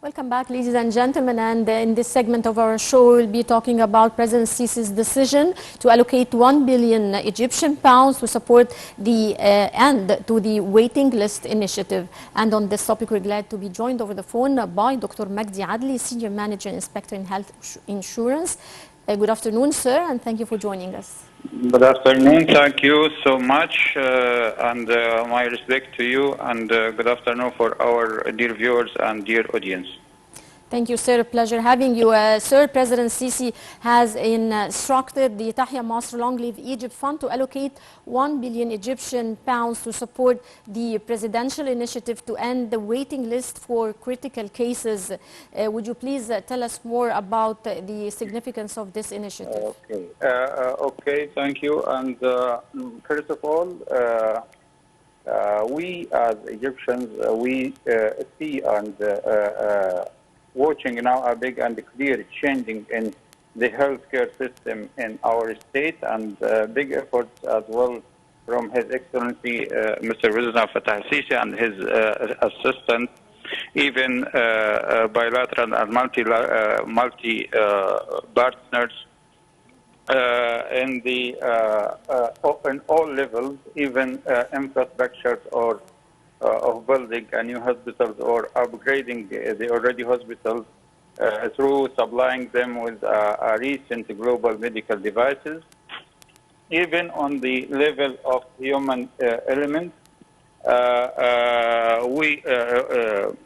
Welcome back, ladies and gentlemen. And in this segment of our show, we'll be talking about President Sisi's decision to allocate 1 billion Egyptian pounds to support the end to the waiting list initiative. And on this topic, we're glad to be joined over the phone by Dr. Magdy Adly, Senior Manager Inspector in Health Insurance. Good afternoon, sir, and thank you for joining us. Good afternoon. Thank you so much, and my respect to you, and good afternoon for our dear viewers and dear audience. Thank you, sir. Pleasure having you. Sir, President Sisi has instructed the Tahya Masr Long Live Egypt Fund to allocate 1 billion Egyptian pounds to support the presidential initiative to end the waiting list for critical cases. Would you please tell us more about the significance of this initiative? Okay, thank you. And first of all, we as Egyptians, we see and watching now a big and clear changing in the healthcare system in our state, and big efforts as well from His Excellency Mr. President Fattah Sisi and his assistant, even bilateral and multi partners in all levels, even infrastructures or of building a new hospitals or upgrading the already hospitals through supplying them with recent global medical devices. Even on the level of human element, we,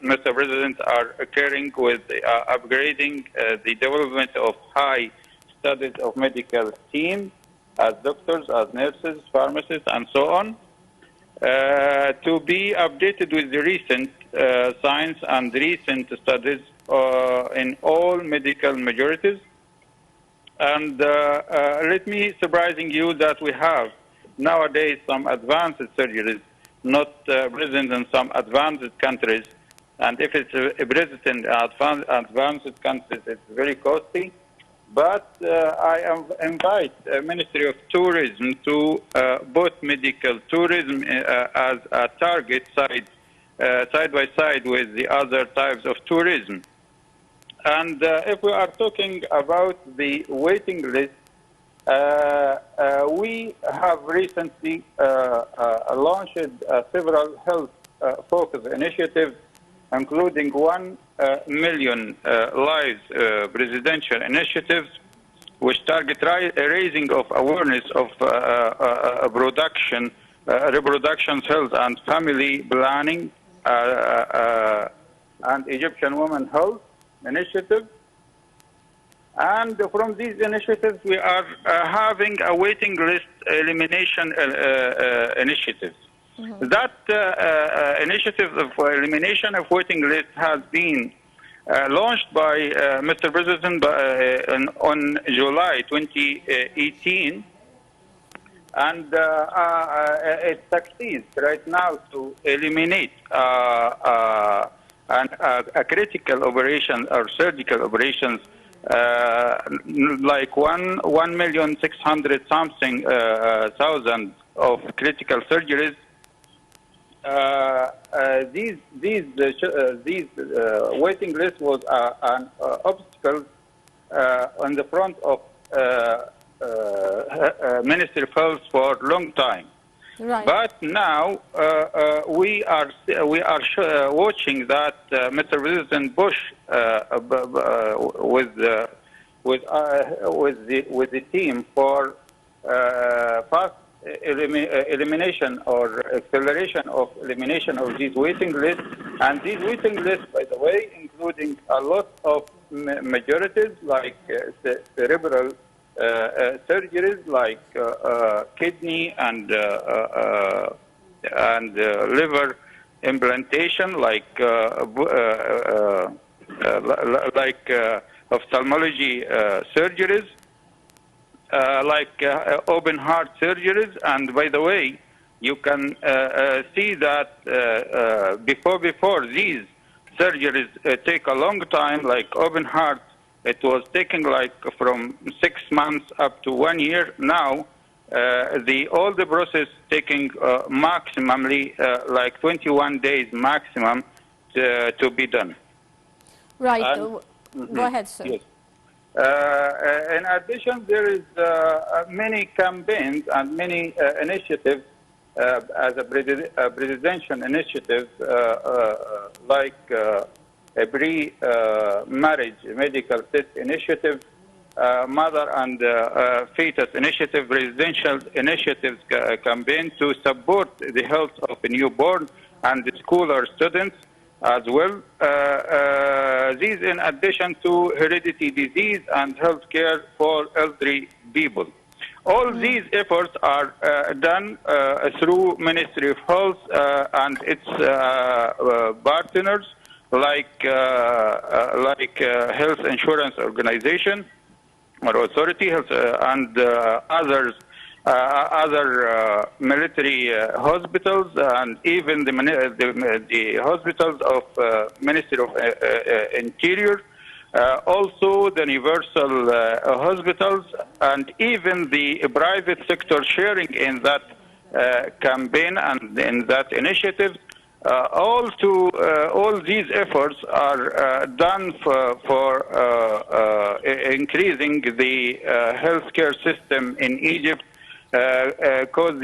Mr. President, are caring with upgrading the development of high studies of medical team as doctors, as nurses, pharmacists, and so on. To be updated with the recent science and recent studies in all medical majorities. And let me surprising you that we have nowadays some advanced surgeries, not present in some advanced countries. And if it's present in advanced countries, it's very costly. But I invite Ministry of Tourism to put medical tourism as a target side by side with the other types of tourism. And if we are talking about the waiting list, we have recently launched several health focus initiatives, including 1 million lives presidential initiatives, which target raising of awareness of reproduction health and family planning, and Egyptian women health initiative. And from these initiatives, we are having a waiting list elimination initiative. Mm-hmm. That initiative of elimination of waiting list has been launched by Mr. President on July 2018, and it succeeds right now to eliminate a critical operation or surgical operations like 1,600,000 something thousand of critical surgeries. These waiting list was an obstacle on the front of Ministry of Health for a long time. Right. But now we are watching that Mr. President Bush with the team for fast elimination or acceleration of elimination of these waiting lists. And these waiting lists, by the way, including a lot of majorities like cerebral surgeries, like kidney and liver implantation, like ophthalmology surgeries, like open heart surgeries. And by the way, you can see that before these surgeries take a long time, like open heart, it was taking like from 6 months up to 1 year. Now, all the process taking maximally like 21 days maximum to be done. Right. And Go ahead, sir. yes. In addition, there is many campaigns and many initiatives as a presidential initiative, like a pre-marriage medical test initiative, mother and fetus initiative, presidential initiatives campaign to support the health of a newborn and the school or students as well. These in addition to hereditary disease and health care for elderly people. All these efforts are done through Ministry of Health and its partners like Health Insurance Organization or Authority Health and other military hospitals and even the hospitals of Ministry of Interior, also the universal hospitals and even the private sector sharing in that campaign and in that initiative. All these efforts are done for increasing the healthcare system in Egypt, because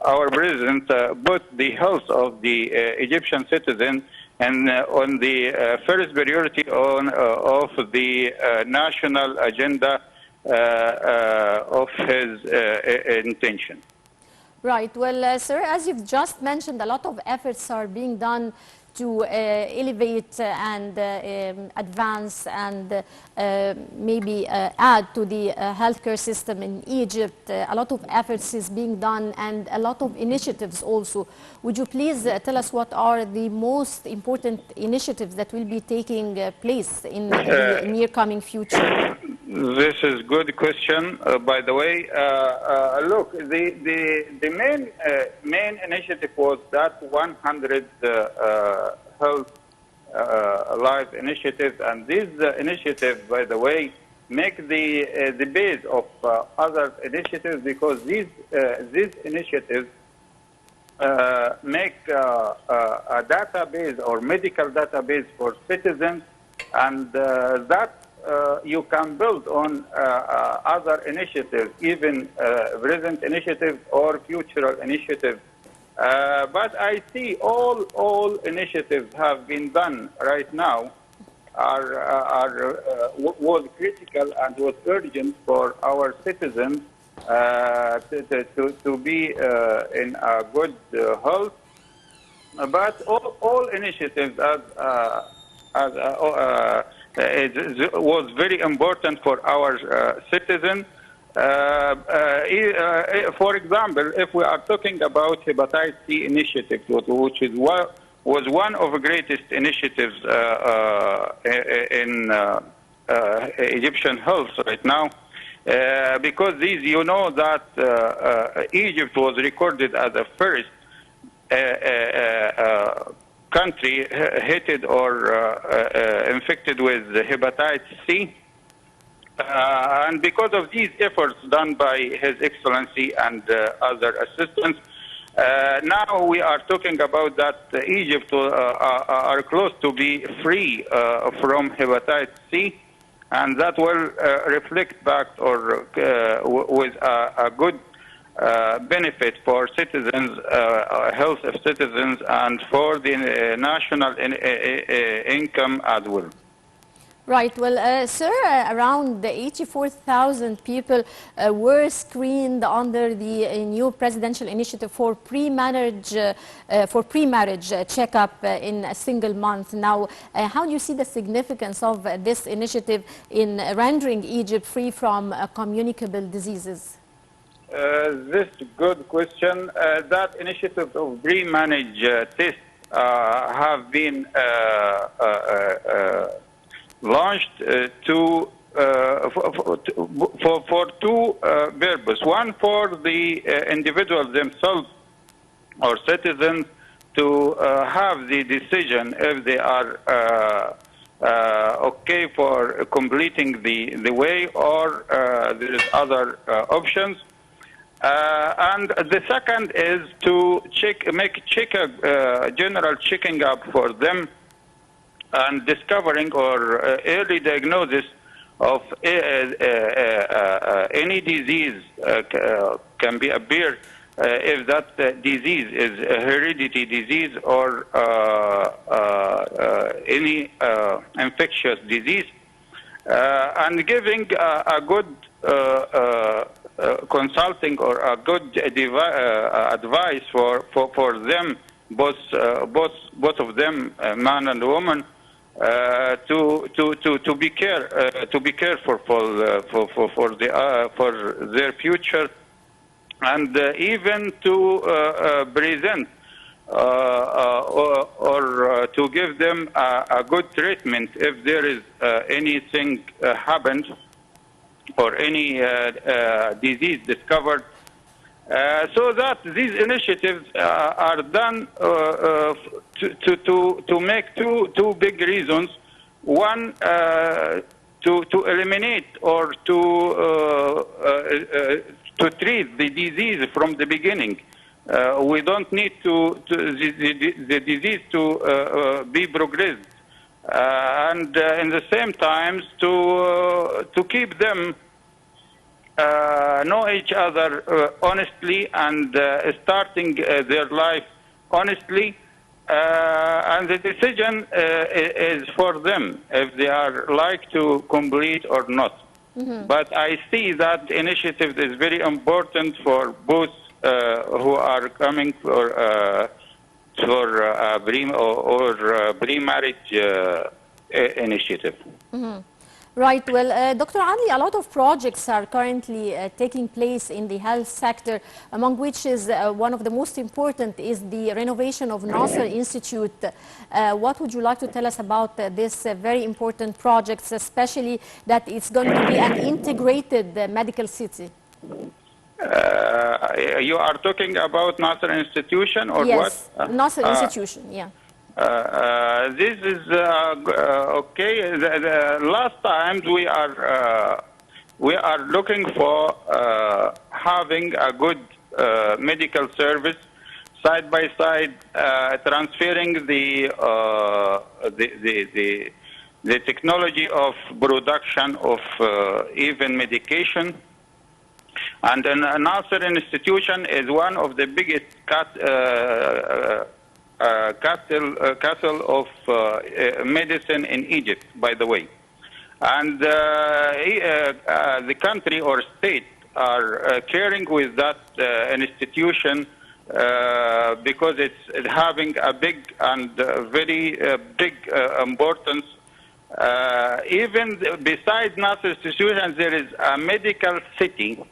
our president put the health of the Egyptian citizen and on the first priority of the national agenda of his intention. Right. Well, sir, as you've just mentioned, a lot of efforts are being done to elevate and advance and maybe add to the healthcare system in Egypt. A lot of efforts is being done and a lot of initiatives also. Would you please tell us what are the most important initiatives that will be taking place in the near coming future? This is good question. By the way, look, the main initiative was that 100 health life initiative, and this initiative, by the way, make the base of other initiatives, because these initiatives make a database or medical database for citizens, and that you can build on other initiatives, even present initiatives or future initiatives. But I see all initiatives have been done right now was critical and was urgent for our citizens to be in a good health. But all initiatives was very important for our citizens. For example, if we are talking about hepatitis C initiative, which was one of the greatest initiatives in Egyptian health right now, because you know that Egypt was recorded as the first country hit or infected with hepatitis C. And because of these efforts done by His Excellency and other assistants, now we are talking about that Egypt are close to be free from hepatitis C, and that will reflect back or with a good benefit for citizens, health of citizens, and for the national income as well. Right. Well, sir, around 84,000 people were screened under the new presidential initiative for pre-marriage checkup in a single month. Now, how do you see the significance of this initiative in rendering Egypt free from communicable diseases? This good question. That initiative of pre-marriage tests have been launched for two purposes. One, for the individuals themselves or citizens to have the decision if they are okay for completing the way, or there is other options. And the second is to make a general checking up for them and discovering or early diagnosis of any disease can be appear if that disease is a hereditary disease or any infectious disease, and giving a good consulting or a good advice for them, both of them, man and woman, to be careful for their future, and even to present or to give them a good treatment if there is anything happens or any disease discovered, so that these initiatives are done to make two big reasons. One, to eliminate or to treat the disease from the beginning. We don't need the disease to be progressed, and in the same times to keep them know each other honestly and starting their life honestly, and the decision is for them if they are like to complete or not. Mm-hmm. But I see that initiative is very important for both who are coming for pre-marriage initiative. Mm-hmm. Right. Well, Dr. Adly, a lot of projects are currently taking place in the health sector, among which is one of the most important is the renovation of Nasser Institute. What would you like to tell us about this very important project, especially that it's going to be an integrated medical city? You are talking about Nasser Institution or yes, what? Yes, Nasser Institution, yeah. This is okay. The last times we are looking for having a good medical service side by side, transferring the technology of production of even medication. And then Nasser Institution is one of the biggest castle of medicine in Egypt, by the way. And the country or state are caring with that institution because it's having a big and very big importance. Even besides Nasser Institution, there is a medical city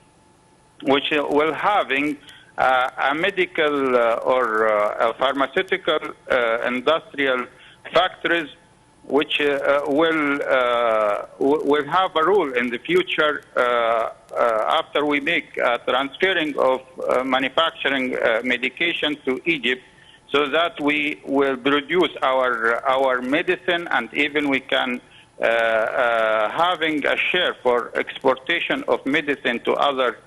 which will having a medical or a pharmaceutical industrial factories, which will have a role in the future after we make transferring of manufacturing medication to Egypt, so that we will produce our medicine, and even we can having a share for exportation of medicine to other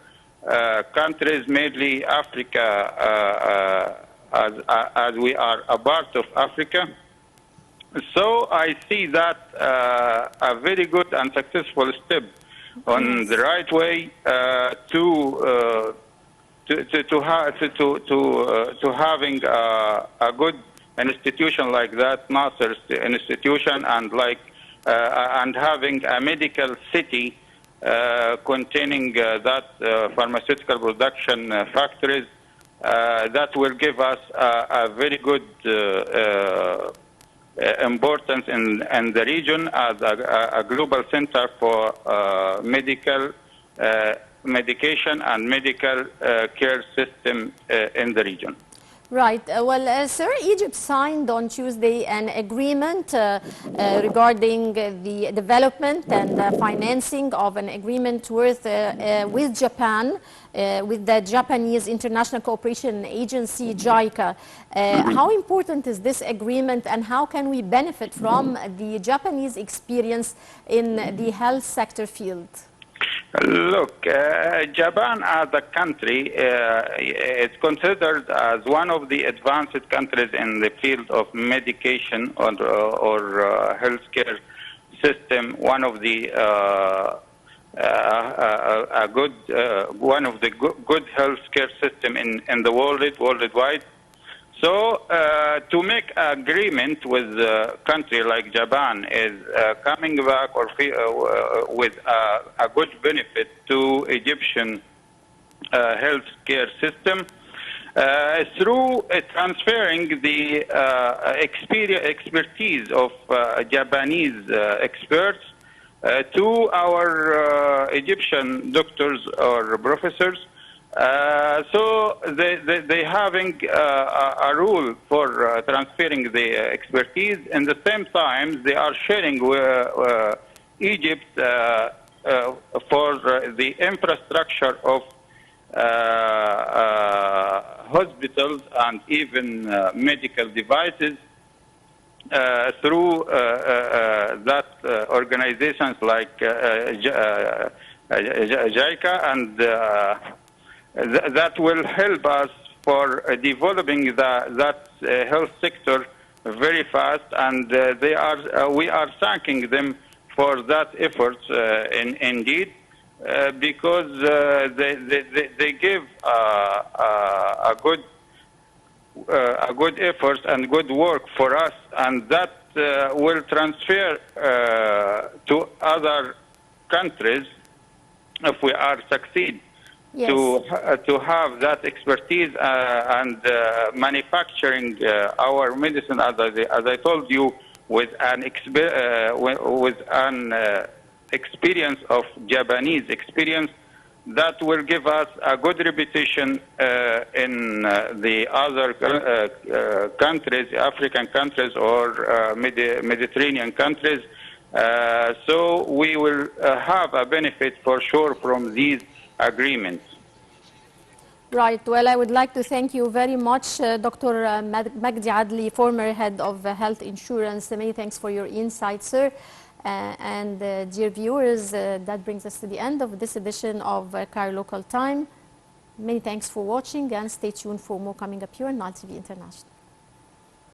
countries, mainly Africa, as we are a part of Africa. So I see that a very good and successful step on the right way to having a good institution like that, Nasser Institution, and and having a medical city containing that pharmaceutical production factories that will give us a very good importance in the region as a global center for medication and medical care system in the region. Right. Well, sir, Egypt signed on Tuesday an agreement regarding the development and financing of an agreement with Japan, with the Japanese International Cooperation Agency, JICA. How important is this agreement, and how can we benefit from the Japanese experience in the health sector field? Look, Japan as a country is considered as one of the advanced countries in the field of medication or healthcare system, one of the good healthcare system in the worldwide. So to make agreement with a country like Japan is coming back or with a good benefit to Egyptian healthcare system through transferring the expertise of Japanese experts to our Egyptian doctors or professors. So they having a rule for transferring the expertise. In the same time, they are sharing Egypt for the infrastructure of hospitals and even medical devices through that organizations like JICA, and that will help us for developing that health sector very fast, and we are thanking them for that effort indeed, because they give a good effort and good work for us, and that will transfer to other countries if we are succeed. Yes. To have that expertise and manufacturing our medicine, as I told you, with an experience of Japanese experience, that will give us a good reputation in the other countries, African countries or Mediterranean countries. So we will have a benefit for sure from these agreements. Right. Well, I would like to thank you very much, Dr. Magdy Adly, former head of health insurance. Many thanks for your insights, sir. Dear viewers, that brings us to the end of this edition of Cairo Local Time. Many thanks for watching, and stay tuned for more coming up here on Nile TV International.